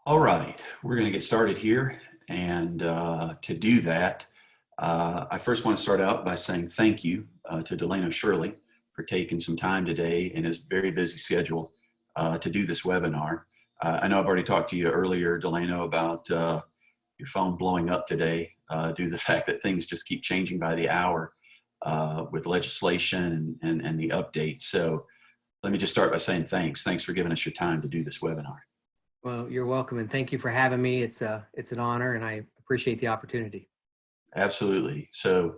All right, we're going to get started here. And to do that, I first want to start out by saying thank you to Delano Sherley for taking some time today in his very busy schedule to do this webinar. I know I've already talked to you earlier, Delano, about your phone blowing up today due to the fact that things just keep changing by the hour with legislation and the updates. So let me just start by saying thanks. Thanks for giving us your time to do this webinar. Well, you're welcome, and thank you for having me. It's an honor, and I appreciate the opportunity. Absolutely. So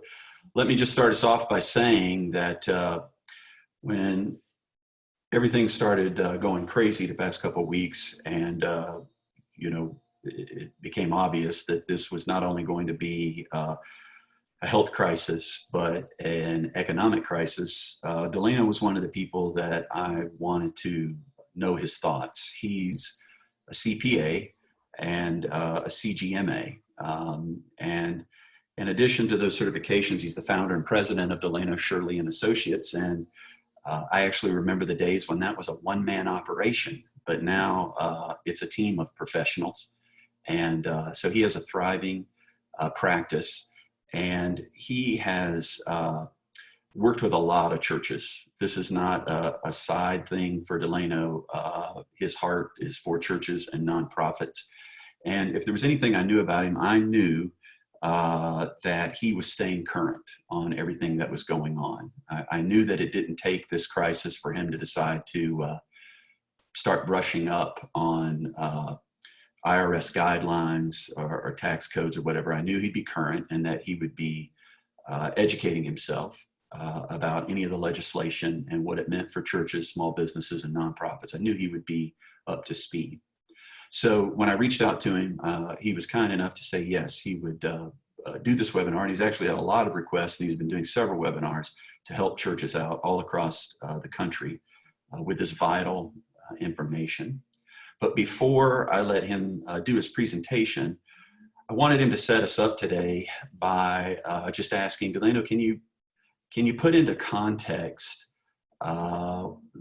let me just start us off by saying that when everything started going crazy the past couple of weeks, and it became obvious that this was not only going to be a health crisis, but an economic crisis, Delano was one of the people that I wanted to know his thoughts. He's a CPA and a CGMA. And in addition to those certifications, he's the founder and president of Delano Sherley and Associates. And I actually remember the days when that was a one-man operation, but now it's a team of professionals. And so he has a thriving practice, and he has worked with a lot of churches. This is not a side thing for Delano. His heart is for churches and nonprofits. And if there was anything I knew about him, I knew that he was staying current on everything that was going on. I knew that it didn't take this crisis for him to decide to start brushing up on IRS guidelines or tax codes or whatever. I knew he'd be current and that he would be educating himself about any of the legislation and what it meant for churches, small businesses, and nonprofits. I knew he would be up to speed. So when I reached out to him, he was kind enough to say yes, he would do this webinar. And he's actually had a lot of requests, and he's been doing several webinars to help churches out all across the country with this vital information. But before I let him do his presentation, I wanted him to set us up today by just asking, Delano, can you put into context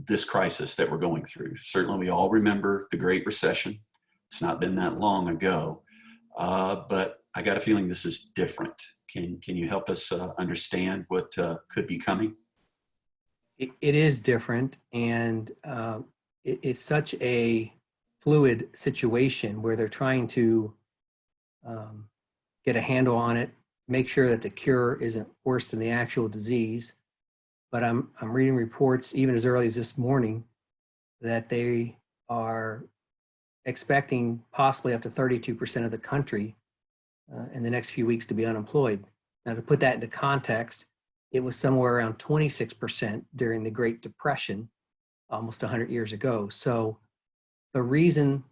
this crisis that we're going through? Certainly we all remember the Great Recession. It's not been that long ago, but I got a feeling this is different. Can you help us understand what could be coming? It is different, and it's such a fluid situation where they're trying to get a handle on it, make sure that the cure isn't worse than the actual disease. But I'm reading reports even as early as this morning that they are expecting possibly up to 32% of the country in the next few weeks to be unemployed. Now, to put that into context, it was somewhere around 26% during the Great Depression, almost 100 years ago. So the reason,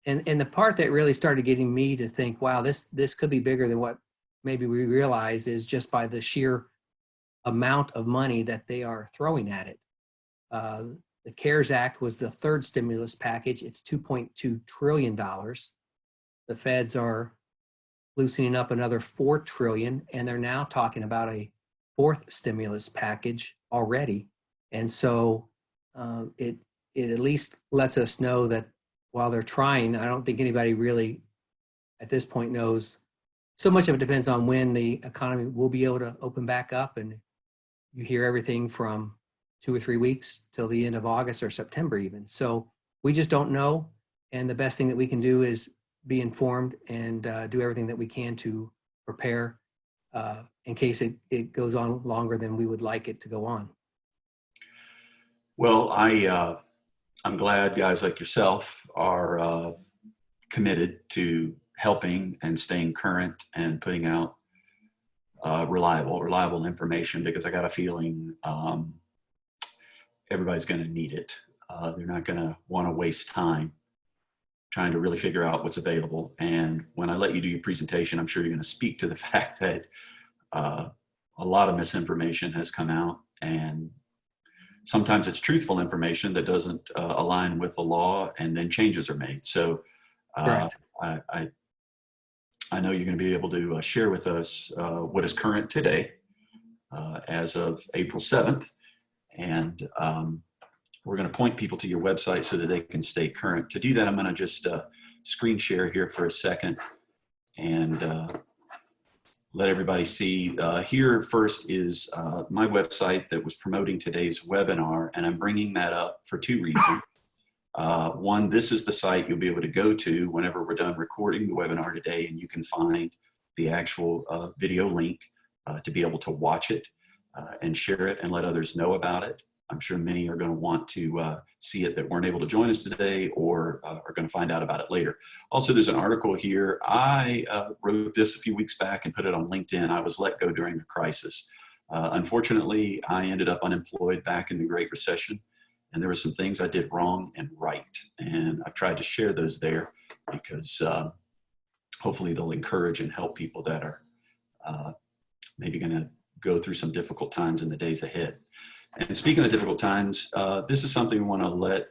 and the part that really started getting me to think, wow, this could be bigger than what maybe we realize, is just by the sheer amount of money that they are throwing at it. The CARES Act was the third stimulus package. It's $2.2 trillion. The feds are loosening up another $4 trillion, and they're now talking about a fourth stimulus package already. And so it at least lets us know that while they're trying, I don't think anybody really at this point knows. So much of it depends on when the economy will be able to open back up, and you hear everything from 2 or 3 weeks till the end of August or September even. So we just don't know, and the best thing that we can do is be informed and do everything that we can to prepare in case it goes on longer than we would like it to go on. Well, I'm glad guys like yourself are committed to helping and staying current and putting out reliable information, because I got a feeling everybody's going to need it. They're not going to want to waste time trying to really figure out what's available. And when I let you do your presentation, I'm sure you're going to speak to the fact that a lot of misinformation has come out, and sometimes it's truthful information that doesn't align with the law, and then changes are made. So I know you're going to be able to share with us what is current today as of April 7th. And we're going to point people to your website so that they can stay current. To do that, I'm going to just screen share here for a second and let everybody see. Here first is my website that was promoting today's webinar, and I'm bringing that up for two reasons. One, this is the site you'll be able to go to whenever we're done recording the webinar today, and you can find the actual video link to be able to watch it and share it and let others know about it. I'm sure many are going to want to see it that weren't able to join us today or are going to find out about it later. Also, there's an article here. I wrote this a few weeks back and put it on LinkedIn. I was let go during a crisis. Unfortunately, I ended up unemployed back in the Great Recession, and there were some things I did wrong and right. And I've tried to share those there because hopefully they'll encourage and help people that are maybe going to go through some difficult times in the days ahead. And speaking of difficult times, this is something we want to let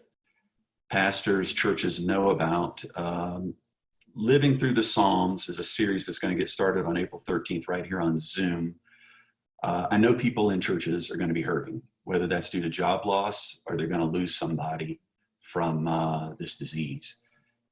pastors, churches know about. Living Through the Psalms is a series that's going to get started on April 13th right here on Zoom. I know people in churches are going to be hurting, whether that's due to job loss or they're going to lose somebody from this disease.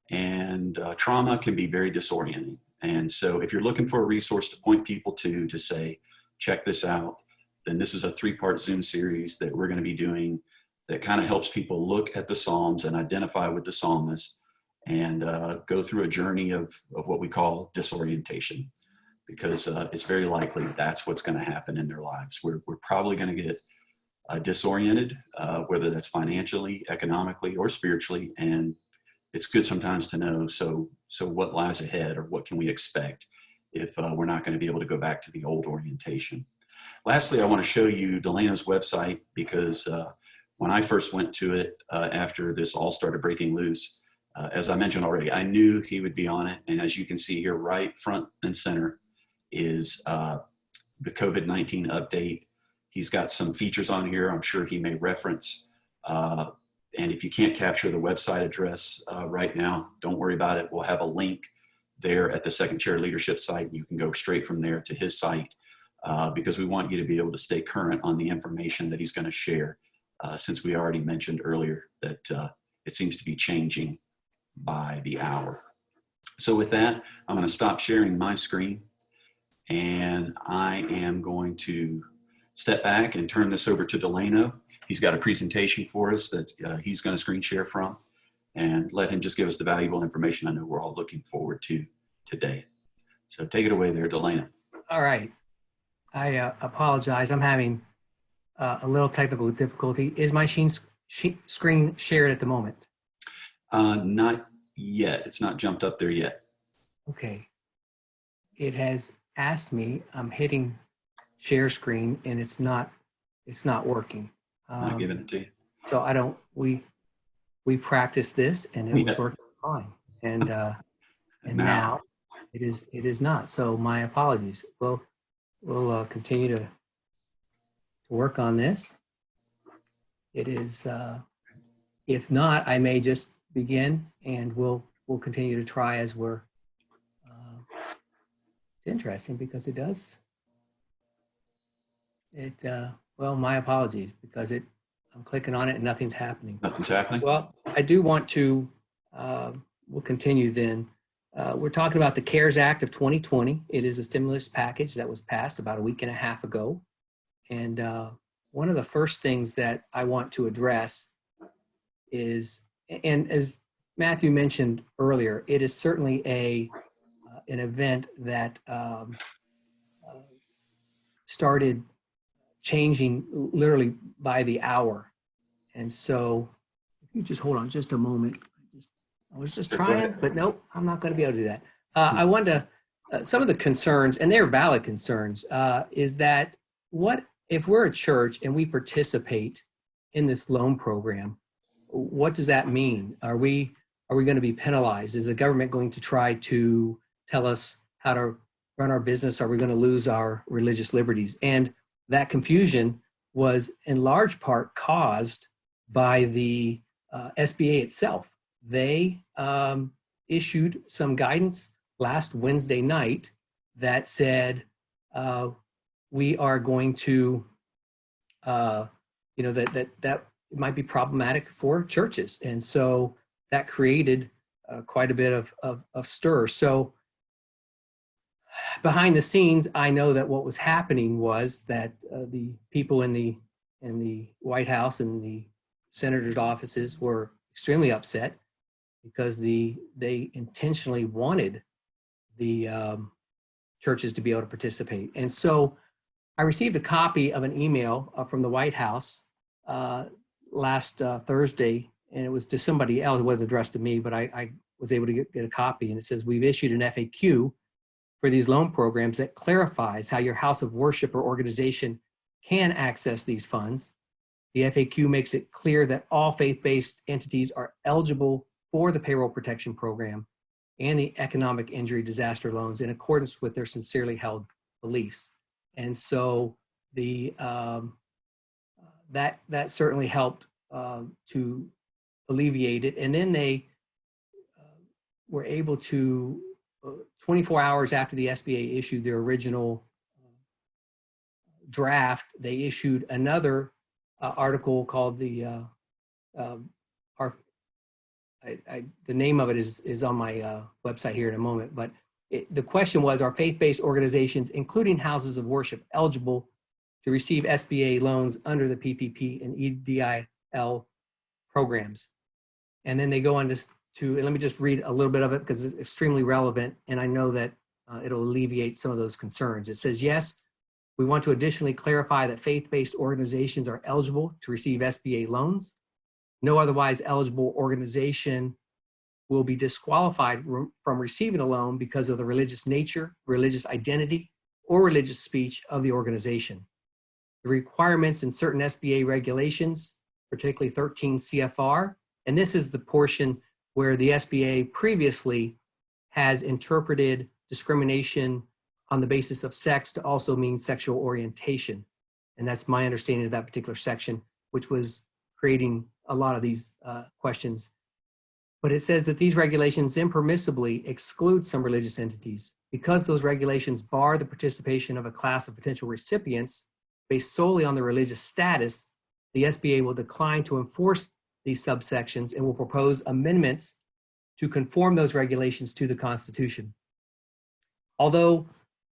And trauma can be very disorienting. And so if you're looking for a resource to point people to say, check this out, then this is a 3-part Zoom series that we're going to be doing that kind of helps people look at the Psalms and identify with the psalmist and go through a journey of what we call disorientation, because it's very likely that's what's going to happen in their lives. We're probably going to get disoriented, whether that's financially, economically, or spiritually, and it's good sometimes to know, so what lies ahead, or what can we expect if we're not going to be able to go back to the old orientation. Lastly, I want to show you Delano's website, because when I first went to it after this all started breaking loose, as I mentioned already, I knew he would be on it. And as you can see here, right front and center is the COVID-19 update. He's got some features on here I'm sure he may reference. And if you can't capture the website address right now, don't worry about it. We'll have a link there at the Second Chair Leadership site. You can go straight from there to his site. Because we want you to be able to stay current on the information that he's going to share, since we already mentioned earlier that it seems to be changing by the hour. So with that, I'm going to stop sharing my screen, and I am going to step back and turn this over to Delano. He's got a presentation for us that he's going to screen share from, and let him just give us the valuable information I know we're all looking forward to today. So take it away there, Delano. All right. I apologize. I'm having a little technical difficulty. Is my screen shared at the moment? Not yet. It's not jumped up there yet. Okay. It has asked me. I'm hitting share screen, and it's not working. Not giving it to you. So I don't. We practiced this, and it was working fine. And now it is not. So my apologies. We'll continue to work on this. It is, if not, I may just begin, and we'll continue to try as we're. It's interesting because it does. Well, my apologies, because I'm clicking on it and nothing's happening. Nothing's happening? Well, I do want to. We'll continue then. We're talking about the CARES Act of 2020. It is a stimulus package that was passed about a week and a half ago. And one of the first things that I want to address is, and as Matthew mentioned earlier, it is certainly an event that started changing literally by the hour. And so if you just hold on just a moment. I was just trying, but nope, I'm not going to be able to do that. I wanted to, some of the concerns, and they're valid concerns, is that what if we're a church and we participate in this loan program, what does that mean? Are we going to be penalized? Is the government going to try to tell us how to run our business? Are we going to lose our religious liberties? And that confusion was in large part caused by the SBA itself. They issued some guidance last Wednesday night that said we are going to, that it might be problematic for churches, and so that created quite a bit of stir. So behind the scenes, I know that what was happening was that the people in the White House and the senators' offices were extremely upset because they intentionally wanted the churches to be able to participate. And so I received a copy of an email from the White House last Thursday, and it was to somebody else. It wasn't addressed to me, but I was able to get a copy. And it says, we've issued an FAQ for these loan programs that clarifies how your house of worship or organization can access these funds. The FAQ makes it clear that all faith-based entities are eligible for the payroll protection program and the economic injury disaster loans in accordance with their sincerely held beliefs. And so that certainly helped to alleviate it. And then they were able to, 24 hours after the SBA issued their original draft, they issued another article called the name of it is on my website here in a moment, but the question was, are faith-based organizations, including houses of worship, eligible to receive SBA loans under the PPP and EDIL programs? And then they go on and let me just read a little bit of it because it's extremely relevant, and I know that it'll alleviate some of those concerns. It says, yes, we want to additionally clarify that faith-based organizations are eligible to receive SBA loans. No otherwise eligible organization will be disqualified from receiving a loan because of the religious nature, religious identity, or religious speech of the organization. The requirements in certain SBA regulations, particularly 13 CFR, and this is the portion where the SBA previously has interpreted discrimination on the basis of sex to also mean sexual orientation. And that's my understanding of that particular section, which was creating a lot of these questions. But it says that these regulations impermissibly exclude some religious entities. Because those regulations bar the participation of a class of potential recipients based solely on their religious status, the SBA will decline to enforce these subsections and will propose amendments to conform those regulations to the Constitution. Although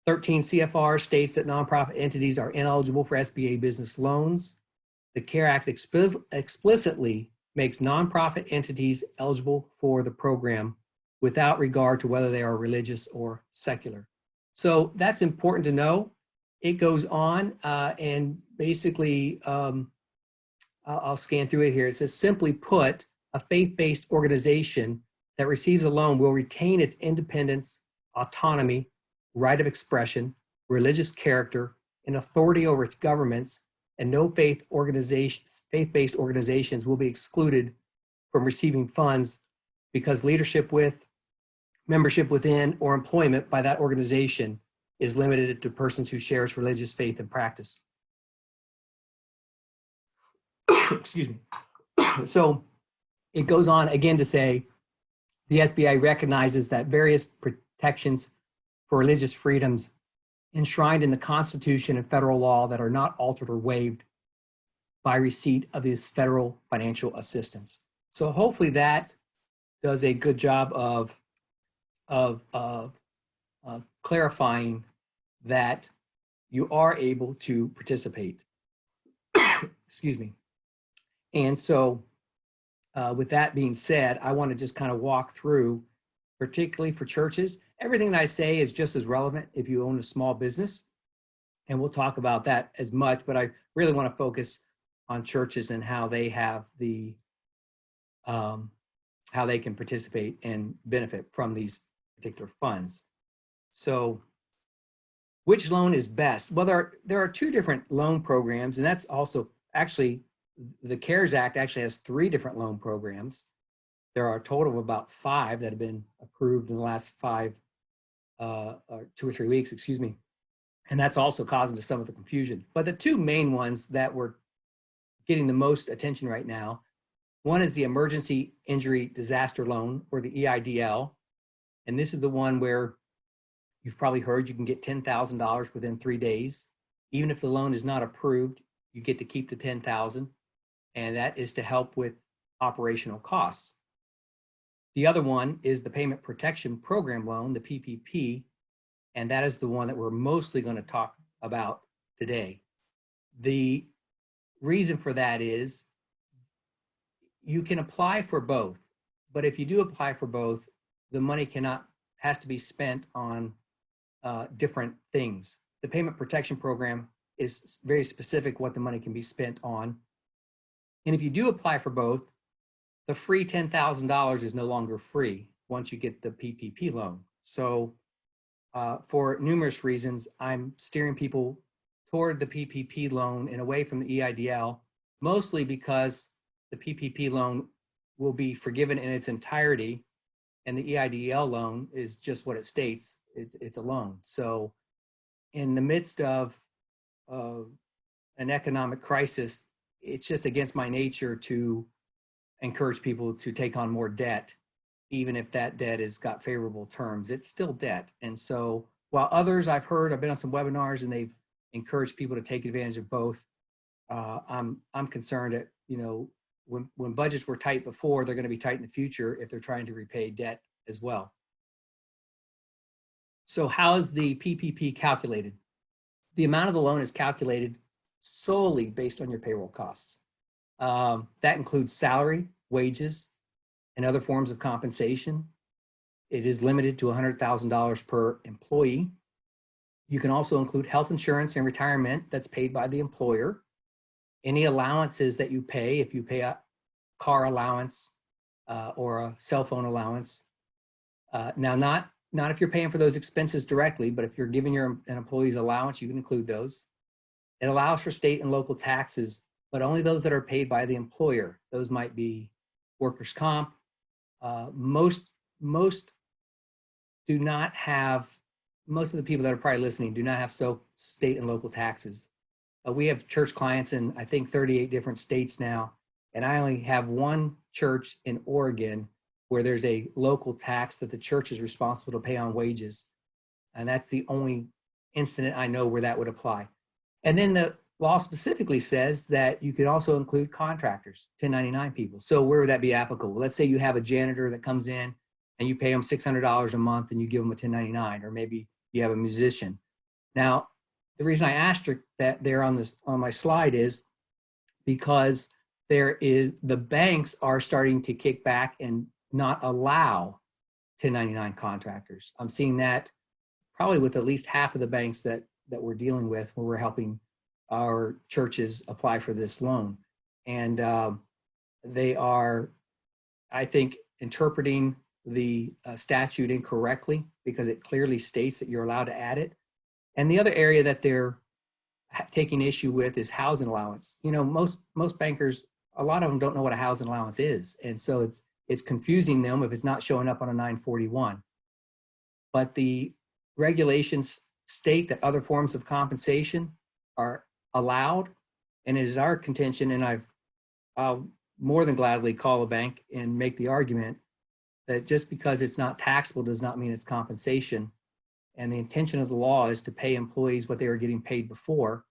13 CFR states that nonprofit entities are ineligible for SBA business loans, the CARES Act explicitly makes nonprofit entities eligible for the program without regard to whether they are religious or secular. So that's important to know. It goes on and basically, I'll scan through it here. It says, simply put, a faith-based organization that receives a loan will retain its independence, autonomy, right of expression, religious character, and authority over its governments, and no faith-based organizations will be excluded from receiving funds because leadership with, membership within, or employment by that organization is limited to persons who share its religious faith and practice. Excuse me. So it goes on again to say, the SBA recognizes that various protections for religious freedoms enshrined in the Constitution and federal law that are not altered or waived by receipt of this federal financial assistance. So hopefully that does a good job of clarifying that you are able to participate. Excuse me. And so with that being said, I want to just kind of walk through, particularly for churches. Everything that I say is just as relevant if you own a small business, and we'll talk about that as much, but I really want to focus on churches and how they have the, how they can participate and benefit from these particular funds. So which loan is best? Well, there are two different loan programs, and that's also actually, the CARES Act actually has 3 different loan programs. There are a total of about 5 that have been approved in the last 2 or 3 weeks, excuse me. And that's also causing some of the confusion. But the 2 main ones that were getting the most attention right now, one is the Emergency Injury Disaster Loan, or the EIDL. And this is the one where you've probably heard you can get $10,000 within 3 days. Even if the loan is not approved, you get to keep the $10,000. And that is to help with operational costs. The other one is the Payment Protection Program loan, the PPP, and that is the one that we're mostly going to talk about today. The reason for that is you can apply for both, but if you do apply for both, the money has to be spent on different things. The Payment Protection Program is very specific what the money can be spent on. And if you do apply for both, the free $10,000 is no longer free once you get the PPP loan. So for numerous reasons, I'm steering people toward the PPP loan and away from the EIDL, mostly because the PPP loan will be forgiven in its entirety, and the EIDL loan is just what it states. It's a loan. So in the midst of an economic crisis, it's just against my nature to encourage people to take on more debt, even if that debt has got favorable terms. It's still debt. And so while others I've been on some webinars and they've encouraged people to take advantage of both, I'm concerned that, when budgets were tight before, they're going to be tight in the future if they're trying to repay debt as well. So how is the PPP calculated? The amount of the loan is calculated solely based on your payroll costs. That includes salary, wages, and other forms of compensation. It is limited to $100,000 per employee. You can also include health insurance and retirement that's paid by the employer. Any allowances that you pay, if you pay a car allowance or a cell phone allowance. Now, not if you're paying for those expenses directly, but if you're giving an employee's allowance, you can include those. It allows for state and local taxes, but only those that are paid by the employer. Those might be workers' comp. Most do not have, most of the people that are probably listening do not have state and local taxes. We have church clients in, I think, 38 different states now, and I only have one church in Oregon where there's a local tax that the church is responsible to pay on wages. And that's the only incident I know where that would apply. And then the law specifically says that you can also include contractors, 1099 people. So where would that be applicable? Let's say you have a janitor that comes in and you pay them $600 a month and you give them a 1099, or maybe you have a musician. Now, the reason I asterisk that there on my slide is because the banks are starting to kick back and not allow 1099 contractors. I'm seeing that probably with at least half of the banks that we're dealing with when we're helping our churches apply for this loan. And they are, I think, interpreting the statute incorrectly because it clearly states that you're allowed to add it. And the other area that they're taking issue with is housing allowance. Most bankers, a lot of them don't know what a housing allowance is. And so it's confusing them if it's not showing up on a 941. But the regulations state that other forms of compensation are allowed. And it is our contention, and I'll more than gladly call a bank and make the argument that just because it's not taxable does not mean it's compensation. And the intention of the law is to pay employees what they were getting paid before.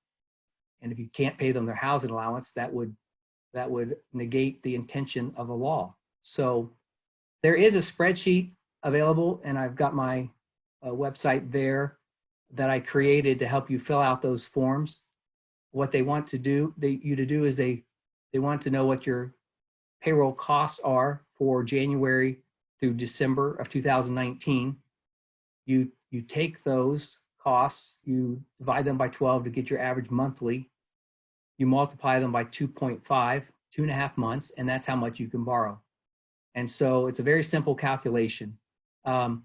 And if you can't pay them their housing allowance, that would negate the intention of the law. So there is a spreadsheet available, and I've got my website there that I created to help you fill out those forms. What they want to do, is they want to know what your payroll costs are for January through December of 2019. You take those costs, you divide them by 12 to get your average monthly. You multiply them by 2.5, 2.5 months, and that's how much you can borrow. And so it's a very simple calculation. Now,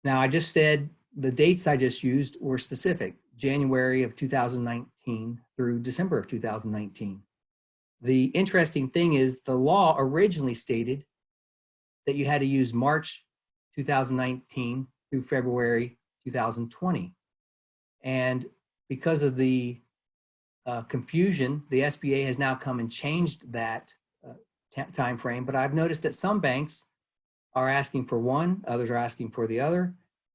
I just said the dates I just used were specific, January of 2019 through December of 2019. The interesting thing is the law originally stated that you had to use March 2019 through February 2020. And because of the confusion, the SBA has now come and changed that time frame. But I've noticed that some banks are asking for one, others are asking for the other,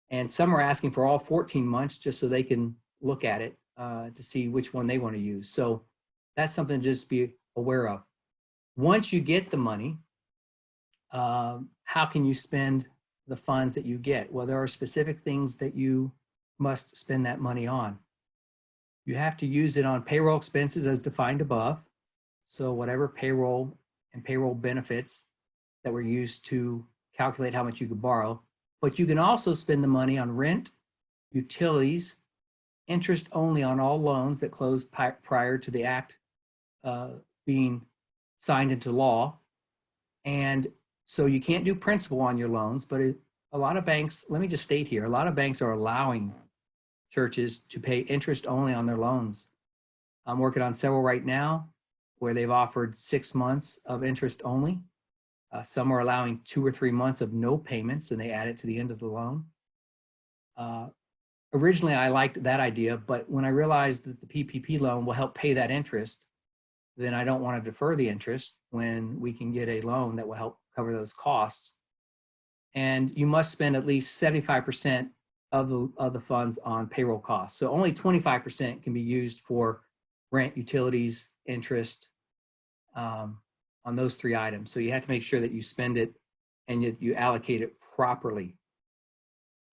and some are asking for all 14 months just so they can look at it to see which one they want to use. So that's something to just be aware of. Once you get the money, how how can you spend the funds that you get? Well, there are specific things that you must spend that money on. You have to use it on payroll expenses as defined above. So whatever payroll and payroll benefits that were used to calculate how much you could borrow. But you can also spend the money on rent, utilities, interest only on all loans that closed prior to the act being signed into law. And so you can't do principal on your loans, but a lot of banks, let me just state here, a lot of banks are allowing churches to pay interest only on their loans. I'm working on several right now where they've offered 6 months of interest only. Some are allowing 2 or 3 months of no payments and they add it to the end of the loan. Originally, I liked that idea, but when I realized that the PPP loan will help pay that interest, then I don't want to defer the interest when we can get a loan that will help cover those costs. And you must spend at least 75% of the funds on payroll costs. So only 25% can be used for rent, utilities, interest, on those 3 items. So you have to make sure that you spend it and you allocate it properly.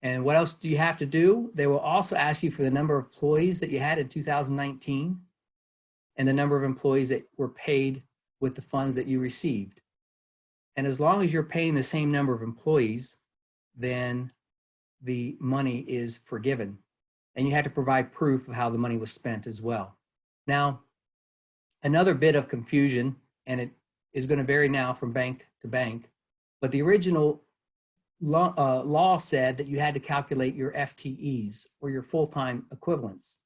And what else do you have to do? They will also ask you for the number of employees that you had in 2019 and the number of employees that were paid with the funds that you received. And as long as you're paying the same number of employees, then the money is forgiven. And you have to provide proof of how the money was spent as well. Now, another bit of confusion, and it is going to vary now from bank to bank, but the original law said that you had to calculate your FTEs or your full-time equivalents.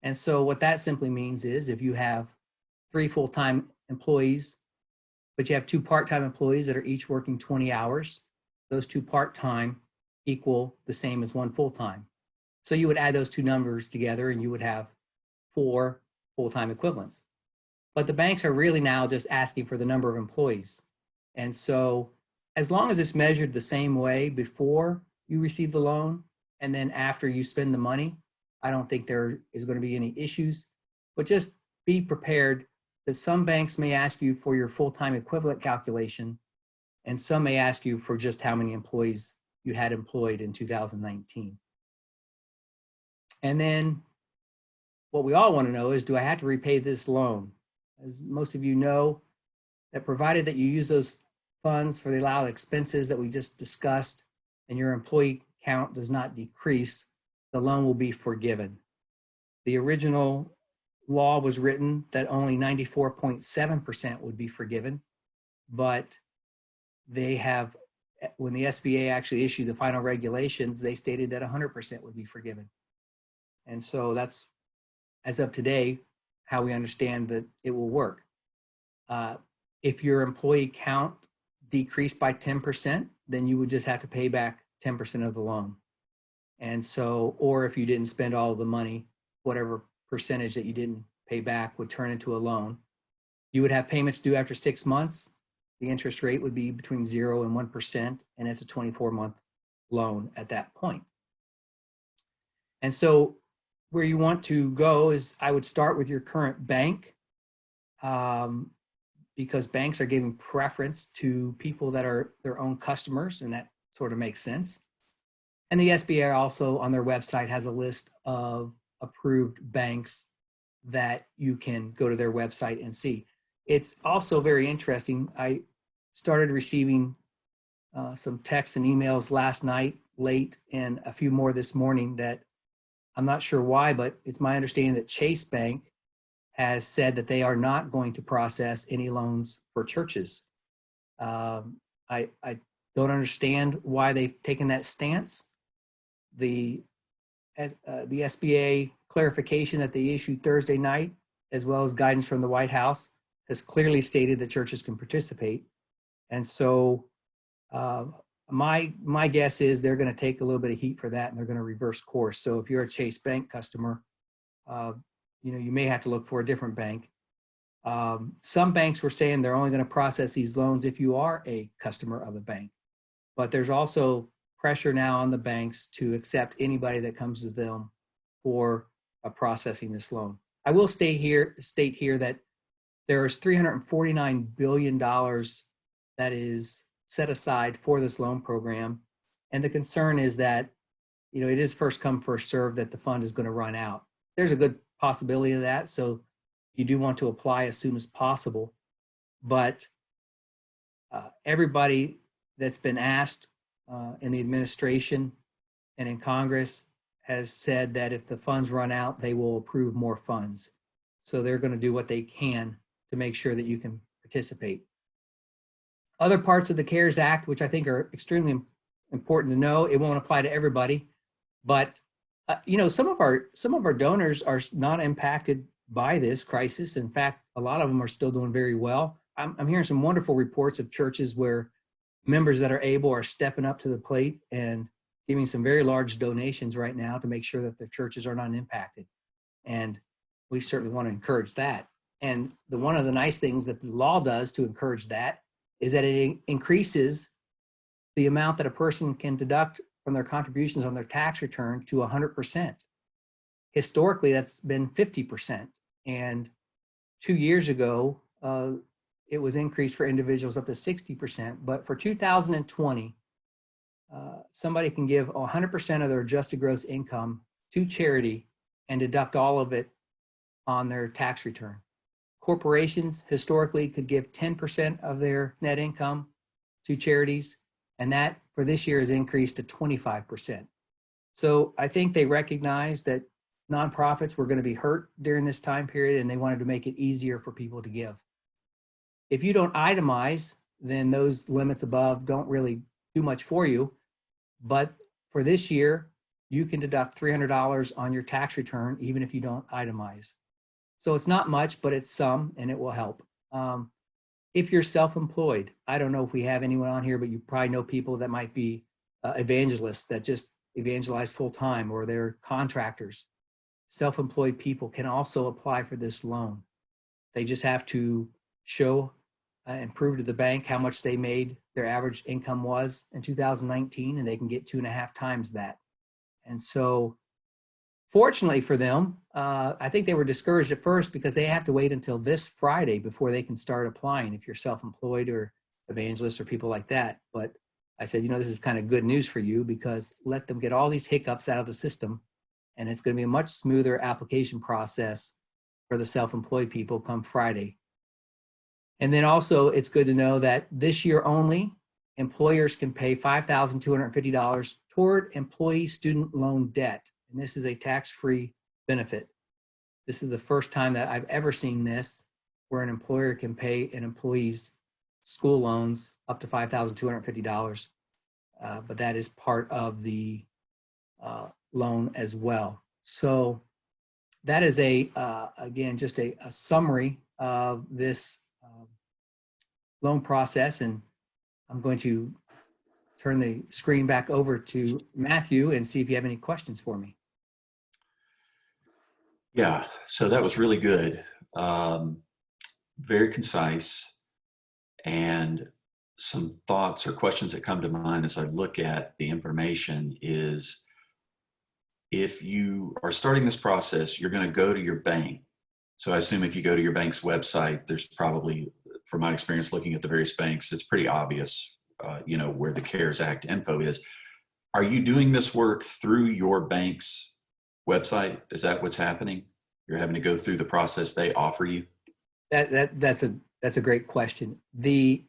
And so what that simply means is if you have 3 full-time employees, but you have 2 part-time employees that are each working 20 hours, those 2 part-time equal the same as 1 full-time. So you would add those 2 numbers together and you would have 4 full-time equivalents. But the banks are really now just asking for the number of employees. And so as long as it's measured the same way before you receive the loan and then after you spend the money, I don't think there is going to be any issues. But just be prepared that some banks may ask you for your full-time equivalent calculation and some may ask you for just how many employees you had employed in 2019. And then what we all want to know is, do I have to repay this loan? As most of you know, that provided that you use those funds for the allowed expenses that we just discussed and your employee count does not decrease, the loan will be forgiven. The original law was written that only 94.7% would be forgiven, but they have, when the SBA actually issued the final regulations, they stated that 100% would be forgiven. And so that's, as of today, how we understand that it will work. If your employee count decreased by 10%, then you would just have to pay back 10% of the loan. And so, or if you didn't spend all of the money, whatever percentage that you didn't pay back would turn into a loan. You would have payments due after 6 months. The interest rate would be between 0 and 1%, and it's a 24-month loan at that point. And so where you want to go is, I would start with your current bank, because banks are giving preference to people that are their own customers, and that sort of makes sense. And the SBA also on their website has a list of approved banks that you can go to their website and see. It's also very interesting. I started receiving some texts and emails last night late and a few more this morning that I'm not sure why, but it's my understanding that Chase Bank has said that they are not going to process any loans for churches. I don't understand why they've taken that stance. The SBA clarification that they issued Thursday night, as well as guidance from the White House, has clearly stated that churches can participate. And so my guess is they're going to take a little bit of heat for that and they're going to reverse course. So if you're a Chase Bank customer, you may have to look for a different bank. Some banks were saying they're only going to process these loans if you are a customer of the bank. But there's also pressure now on the banks to accept anybody that comes to them for processing this loan. I will state here that there is $349 billion that is set aside for this loan program. And the concern is that, it is first come, first serve that the fund is going to run out. There's a good possibility of that. So you do want to apply as soon as possible. But everybody that's been asked in the administration and in Congress has said that if the funds run out, they will approve more funds. So they're going to do what they can to make sure that you can participate. Other parts of the CARES Act, which I think are extremely important to know, it won't apply to everybody, but some of our donors are not impacted by this crisis. In fact, a lot of them are still doing very well. I'm hearing some wonderful reports of churches where members that are able are stepping up to the plate and giving some very large donations right now to make sure that their churches are not impacted. And we certainly want to encourage that. And one of the nice things that the law does to encourage that is that it increases the amount that a person can deduct from their contributions on their tax return to 100%. Historically, that's been 50%. And 2 years ago, it was increased for individuals up to 60%. But for 2020, somebody can give 100% of their adjusted gross income to charity and deduct all of it on their tax return. Corporations historically could give 10% of their net income to charities, and that for this year has increased to 25%. So I think they recognize that nonprofits were going to be hurt during this time period, and they wanted to make it easier for people to give. If you don't itemize, then those limits above don't really do much for you. But for this year, you can deduct $300 on your tax return, even if you don't itemize. So it's not much, but it's some, and it will help. If you're self-employed, I don't know if we have anyone on here, but you probably know people that might be evangelists that just evangelize full-time, or they're contractors. Self-employed people can also apply for this loan. They just have to show and prove to the bank how much they made, their average income was in 2019, and they can get 2.5 times that. And so fortunately for them, I think they were discouraged at first because they have to wait until this Friday before they can start applying if you're self-employed or evangelists or people like that. But I said, this is kind of good news for you, because let them get all these hiccups out of the system, and it's going to be a much smoother application process for the self-employed people come Friday. And then also, it's good to know that this year only, employers can pay $5,250 toward employee student loan debt. And this is a tax-free benefit. This is the first time that I've ever seen this, where an employer can pay an employee's school loans up to $5,250. But that is part of the loan as well. So that is again, just a summary of this loan process. And I'm going to turn the screen back over to Matthew and see if you have any questions for me. Yeah, so that was really good. Very concise, and some thoughts or questions that come to mind as I look at the information is, if you are starting this process, you're going to go to your bank. So I assume if you go to your bank's website, there's probably, from my experience looking at the various banks, it's pretty obvious, where the CARES Act info is. Are you doing this work through your bank's website? Is that what's happening? You're having to go through the process they offer you? That's a great question. The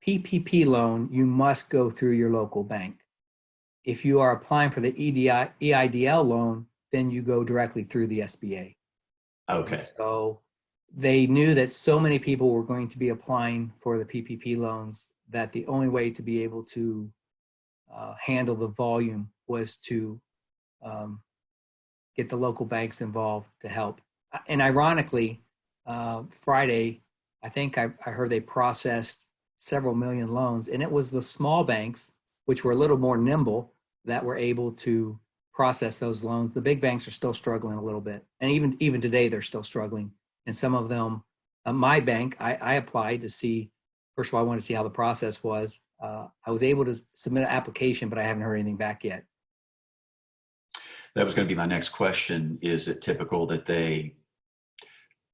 PPP loan, you must go through your local bank. If you are applying for the EIDL loan, then you go directly through the SBA. Okay. So they knew that so many people were going to be applying for the PPP loans that the only way to be able to handle the volume was to get the local banks involved to help. And ironically, Friday, I think I heard they processed several million loans, and it was the small banks, which were a little more nimble, that were able to process those loans. The big banks are still struggling a little bit. And even today, they're still struggling. And some of them, my bank, I applied to see, first of all, I wanted to see how the process was. I was able to submit an application, but I haven't heard anything back yet. That was going to be my next question. Is it typical that they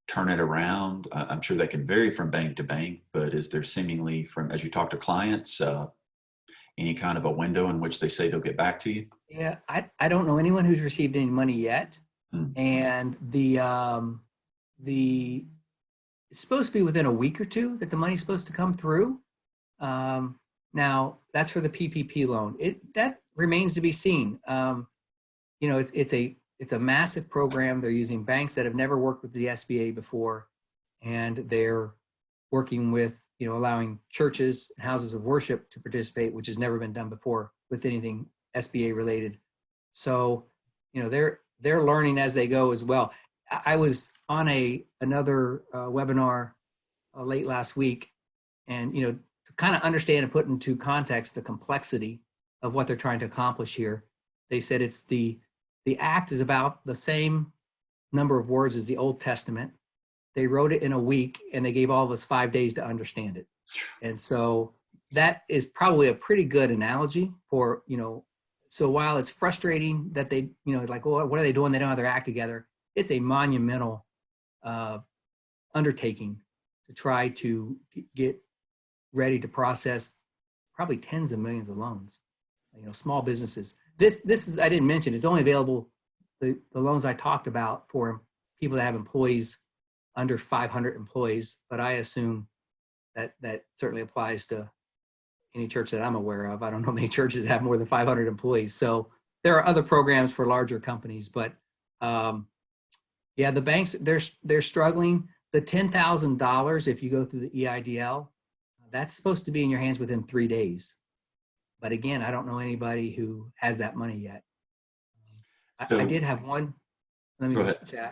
turn it around? I'm sure that can vary from bank to bank, but is there seemingly from, as you talk to clients, any kind of a window in which they say they'll get back to you? Yeah, I don't know anyone who's received any money yet. Hmm. And the it's supposed to be within a week or two that the money's supposed to come through. Now that's for the PPP loan. That remains to be seen. It's a massive program. They're using banks that have never worked with the SBA before, and they're working with, allowing churches and houses of worship to participate, which has never been done before with anything SBA related. So, they're learning as they go as well. I was on another webinar late last week, and to kind of understand and put into context the complexity of what they're trying to accomplish here. They said it's the act is about the same number of words as the Old Testament. They wrote it in a week, and they gave all of us 5 days to understand it. And so that is probably a pretty good analogy for, so while it's frustrating that they, like, well, what are they doing? They don't have their act together. It's a monumental undertaking to try to get ready to process probably tens of millions of loans, small businesses. This is, I didn't mention, it's only available, the loans I talked about, for people that have employees under 500 employees, but I assume that certainly applies to any church that I'm aware of. I don't know many churches that have more than 500 employees. So there are other programs for larger companies, but yeah, the banks, they're struggling. The $10,000, if you go through the EIDL, that's supposed to be in your hands within 3 days. But again, I don't know anybody who has that money yet. I did have one. Let me just say,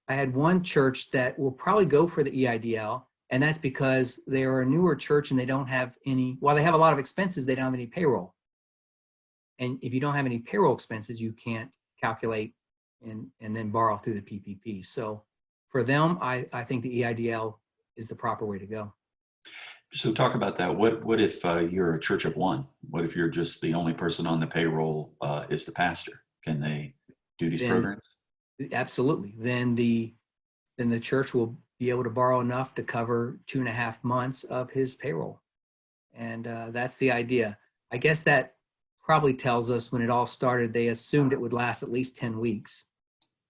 I had one church that will probably go for the EIDL, and that's because they are a newer church and they don't have any, while they have a lot of expenses, they don't have any payroll. And if you don't have any payroll expenses, you can't calculate and then borrow through the PPP. So for them, I think the EIDL is the proper way to go. So talk about that. What if you're a church of one? What if you're just the only person on the payroll is the pastor? Can they do these programs? Absolutely. Then the church will be able to borrow enough to cover 2.5 months of his payroll. And that's the idea. I guess that probably tells us when it all started, they assumed it would last at least 10 weeks.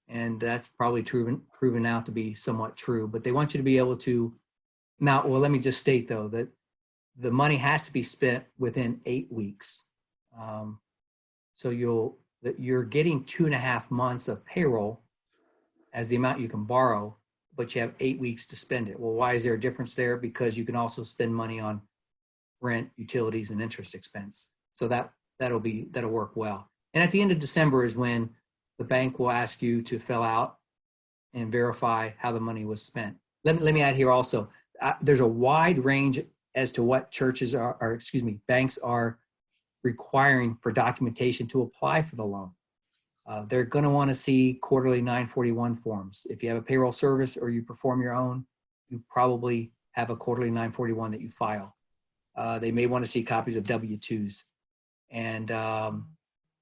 And that's probably proven out to be somewhat true. But they want you to be able to, now, well, let me just state though, that the money has to be spent within 8 weeks. So you're getting 2.5 months of payroll as the amount you can borrow, but you have 8 weeks to spend it. Well, why is there a difference there? Because you can also spend money on rent, utilities, and interest expense. So that'll work well. And at the end of December is when the bank will ask you to fill out and verify how the money was spent. Let me add here also, there's a wide range as to what churches banks are requiring for documentation to apply for the loan. They're going to want to see quarterly 941 forms. If you have a payroll service or you perform your own, you probably have a quarterly 941 that you file. They may want to see copies of W-2s. And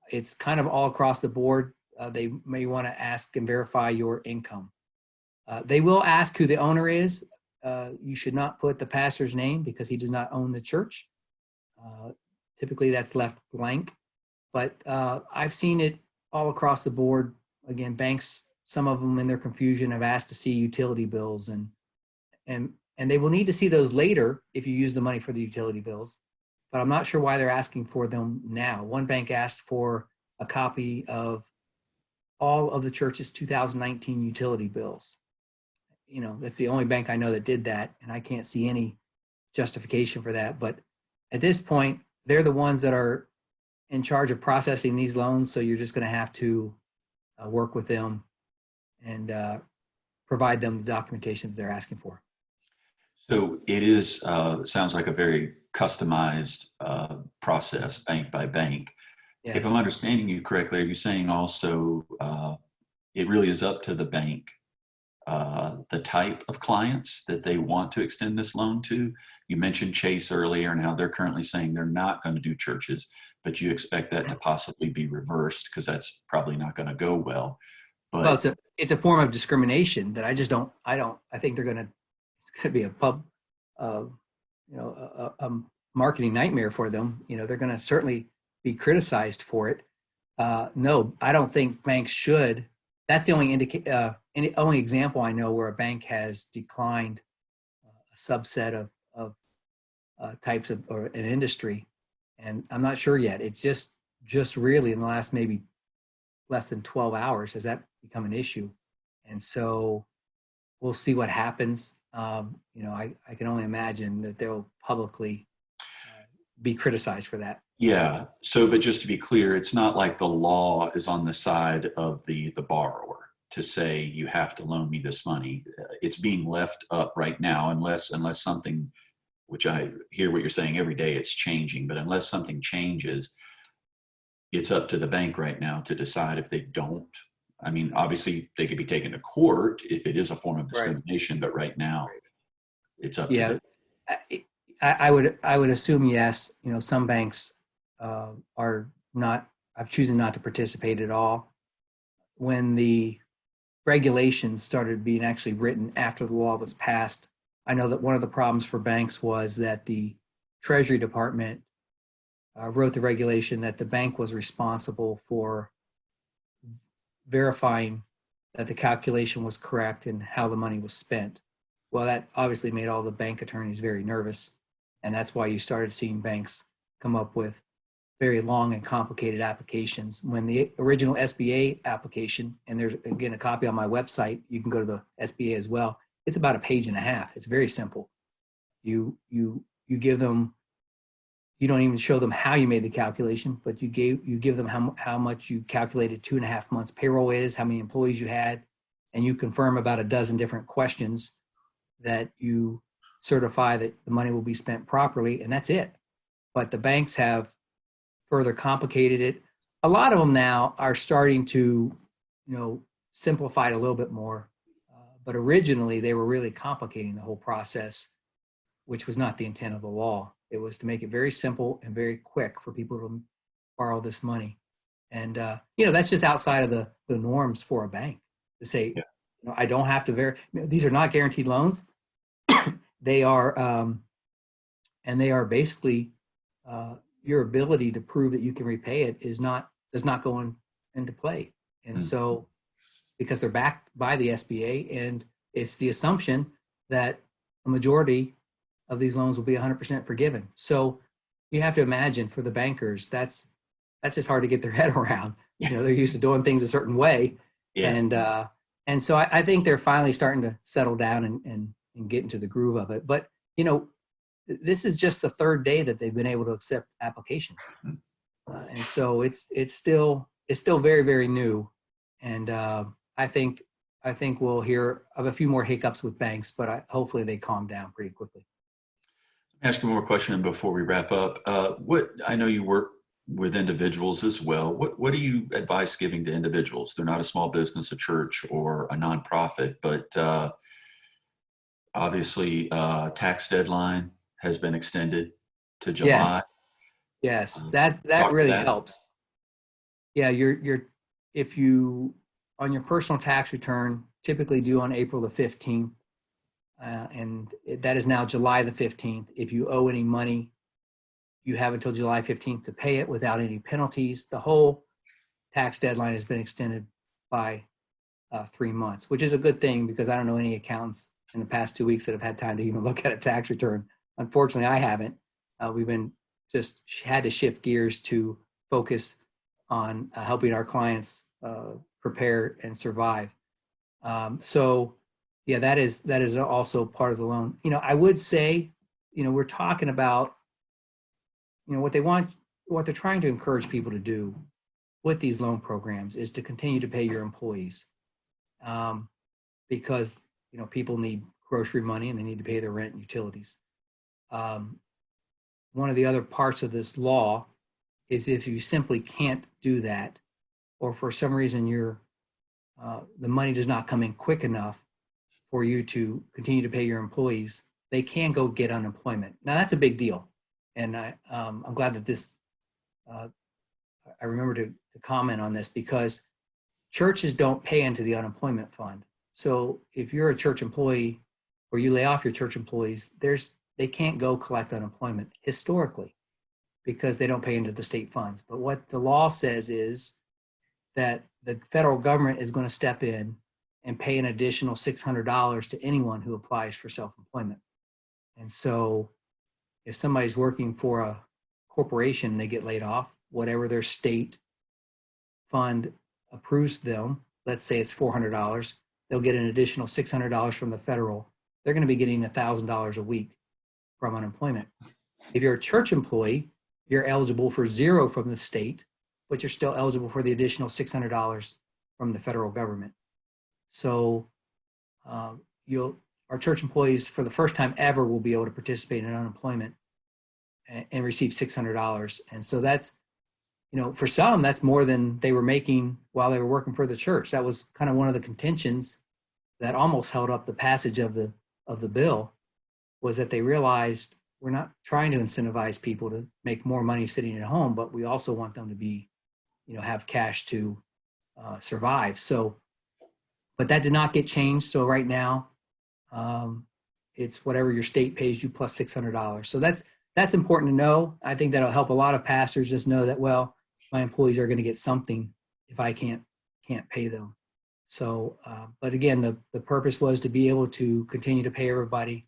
it's kind of all across the board. They may want to ask and verify your income. They will ask who the owner is. You should not put the pastor's name because he does not own the church. Typically that's left blank, but I've seen it all across the board. Again, banks, some of them in their confusion have asked to see utility bills, and they will need to see those later if you use the money for the utility bills, but I'm not sure why they're asking for them now. One bank asked for a copy of all of the church's 2019 utility bills. That's the only bank I know that did that, and I can't see any justification for that. But at this point, they're the ones that are in charge of processing these loans, so you're just going to have to work with them and provide them the documentation that they're asking for. So it is sounds like a very customized process, bank by bank. Yes. If I'm understanding you correctly, are you saying also it really is up to the bank, the type of clients that they want to extend this loan to? You mentioned Chase earlier and how they're currently saying they're not going to do churches, but you expect that to possibly be reversed because that's probably not going to go well. Well, But it's a form of discrimination that I just don't, I think it's gonna be uh, a marketing nightmare for them. They're gonna certainly be criticized for it. No, I don't think banks should. That's the only example I know where a bank has declined a subset of types of or an industry, and I'm not sure yet. It's just really in the last maybe less than 12 hours has that become an issue, and so we'll see what happens. I can only imagine that they'll publicly be criticized for that. yeah, so but just to be clear, it's not like the law is on the side of the borrower to say you have to loan me this money. It's being left up right now unless something, which I hear what you're saying every day, it's changing, but unless something changes, it's up to the bank right now to decide if they don't. I mean, obviously they could be taken to court if it is a form of Right. discrimination, but right now it's up to Yeah, them. I would assume yes. Some banks are not. I've chosen not to participate at all. When the regulations started being actually written after the law was passed, I know that one of the problems for banks was that the Treasury Department wrote the regulation that the bank was responsible for verifying that the calculation was correct and how the money was spent. Well, that obviously made all the bank attorneys very nervous. And that's why you started seeing banks come up with very long and complicated applications. When the original SBA application, and there's again a copy on my website, you can go to the SBA as well. It's about a page and a half. It's very simple. You give them, you don't even show them how you made the calculation, but you give them how much you calculated 2.5 months payroll is, how many employees you had, and you confirm about a dozen different questions that you certify that the money will be spent properly, and that's it. But the banks have further complicated it. A lot of them now are starting to, simplify it a little bit more. But originally, they were really complicating the whole process, which was not the intent of the law. It was to make it very simple and very quick for people to borrow this money. And, that's just outside of the norms for a bank to say, Yeah. I don't have to verify. These are not guaranteed loans. They are, and they are basically your ability to prove that you can repay it does not go into play. And so, because they're backed by the SBA, and it's the assumption that a majority of these loans will be 100% forgiven. So you have to imagine for the bankers, that's just hard to get their head around. They're used to doing things a certain way, Yeah. and so I think they're finally starting to settle down and get into the groove of it. But this is just the third day that they've been able to accept applications, and so it's still very, very new. And I think we'll hear of a few more hiccups with banks, but hopefully they calm down pretty quickly. Ask one more question before we wrap up. What I know you work with individuals as well. What do you advise giving to individuals? They're not a small business, a church, or a nonprofit, but obviously tax deadline has been extended to July. Yes, that Talk to really that. helps. Yeah, if you on your personal tax return, typically due on April the 15th, and that is now July the 15th. If you owe any money, you have until July 15th to pay it without any penalties. The whole tax deadline has been extended by 3 months, which is a good thing because I don't know any accountants in the past 2 weeks that have had time to even look at a tax return. Unfortunately, I haven't. We've been just had to shift gears to focus on helping our clients prepare and survive. So yeah, that is also part of the loan. I would say, we're talking about, what they're trying to encourage people to do with these loan programs is to continue to pay your employees, because, people need grocery money and they need to pay their rent and utilities. One of the other parts of this law is if you simply can't do that, or for some reason the money does not come in quick enough for you to continue to pay your employees, they can go get unemployment. Now that's a big deal, and I'm glad that this. I remember to comment on this because churches don't pay into the unemployment fund. So if you're a church employee or you lay off your church employees, they can't go collect unemployment historically because they don't pay into the state funds. But what the law says is that the federal government is going to step in and pay an additional $600 to anyone who applies for self-employment. And so if somebody's working for a corporation and they get laid off, whatever their state fund approves them, let's say it's $400, they'll get an additional $600 from the federal. They're going to be getting $1,000 a week from unemployment. If you're a church employee, you're eligible for zero from the state, but you're still eligible for the additional $600 from the federal government. So our church employees, for the first time ever, will be able to participate in unemployment and receive $600. And so that's, for some, that's more than they were making while they were working for the church. That was kind of one of the contentions that almost held up the passage of the bill, was that they realized we're not trying to incentivize people to make more money sitting at home, but we also want them to be, have cash to survive. So, but that did not get changed. So right now, it's whatever your state pays you plus $600. So that's important to know. I think that'll help a lot of pastors just know that, well, my employees are going to get something if I can't pay them. So, but again, the purpose was to be able to continue to pay everybody.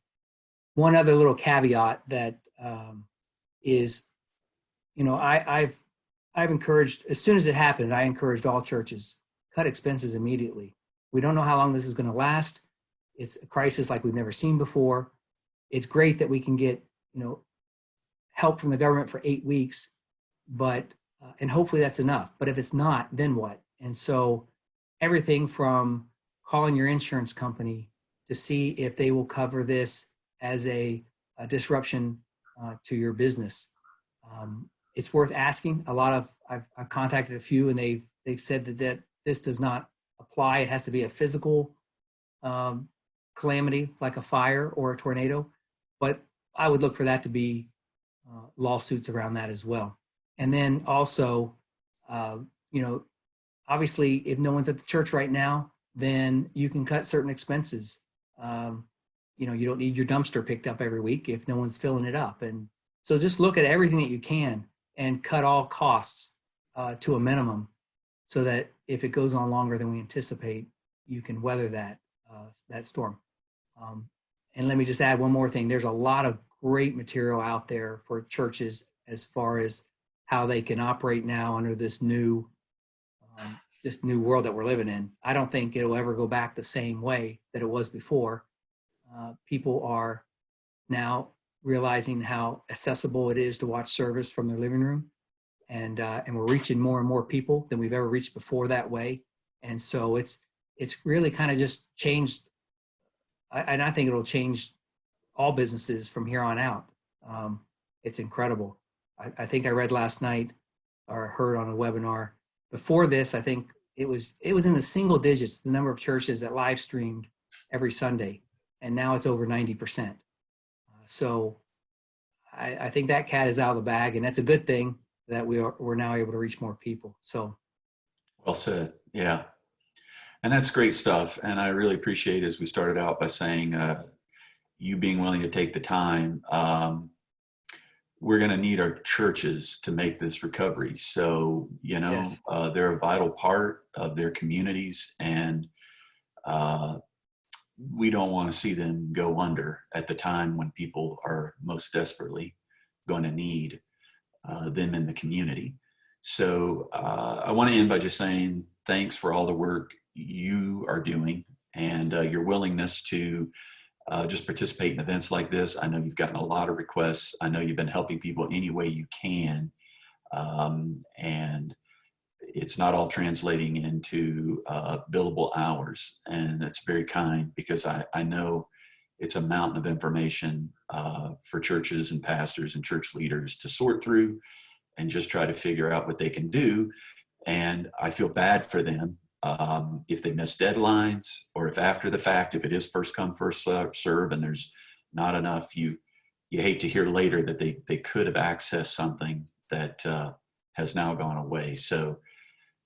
One other little caveat that is, I've encouraged, as soon as it happened, I encouraged all churches, cut expenses immediately. We don't know how long this is going to last. It's a crisis like we've never seen before. It's great that we can get, help from the government for 8 weeks, but, and hopefully that's enough. But if it's not, then what? And so everything from calling your insurance company to see if they will cover this as a disruption to your business. It's worth asking. I've contacted a few, and they've said that this does not apply. It has to be a physical calamity like a fire or a tornado, but I would look for that to be lawsuits around that as well. And then also, obviously, if no one's at the church right now, then you can cut certain expenses. You don't need your dumpster picked up every week if no one's filling it up. And so just look at everything that you can and cut all costs to a minimum so that if it goes on longer than we anticipate, you can weather that storm. And let me just add one more thing. There's a lot of great material out there for churches as far as how they can operate now under this new world that we're living in. I don't think it'll ever go back the same way that it was before. People are now realizing how accessible it is to watch service from their living room, and we're reaching more and more people than we've ever reached before that way. And so it's really kind of just changed, and I think it'll change all businesses from here on out. It's incredible. I think I read last night or heard on a webinar before this. I think it was in the single digits, the number of churches that live streamed every Sunday, and now it's over 90%. So I think that cat is out of the bag, and that's a good thing that we're now able to reach more people. So well said. Yeah. And that's great stuff. And I really appreciate, as we started out by saying, you being willing to take the time. We're going to need our churches to make this recovery. So, yes. They're a vital part of their communities, and we don't want to see them go under at the time when people are most desperately going to need them in the community. So I want to end by just saying thanks for all the work you are doing and your willingness to just participate in events like this. I know you've gotten a lot of requests. I know you've been helping people any way you can. And it's not all translating into billable hours. And that's very kind, because I know it's a mountain of information for churches and pastors and church leaders to sort through and just try to figure out what they can do. And I feel bad for them if they miss deadlines, or if after the fact, if it is first come, first serve, and there's not enough, you hate to hear later that they could have accessed something that has now gone away. So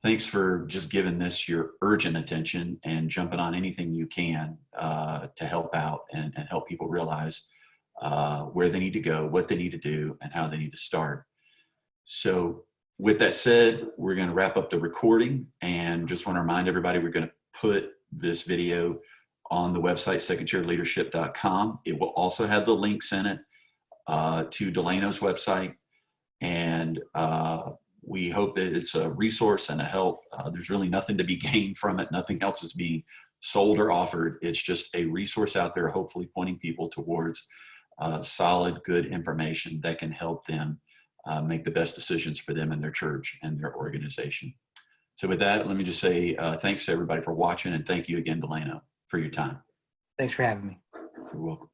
thanks for just giving this your urgent attention and jumping on anything you can to help out and help people realize where they need to go, what they need to do, and how they need to start. So with that said, we're going to wrap up the recording, and just want to remind everybody we're going to put this video on the website, secondchairleadership.com. It will also have the links in it to Delano's website, and we hope that it's a resource and a help. There's really nothing to be gained from it. Nothing else is being sold or offered. It's just a resource out there, hopefully pointing people towards solid, good information that can help them make the best decisions for them and their church and their organization. So with that, let me just say thanks to everybody for watching, and thank you again, Delano, for your time. Thanks for having me. You're welcome.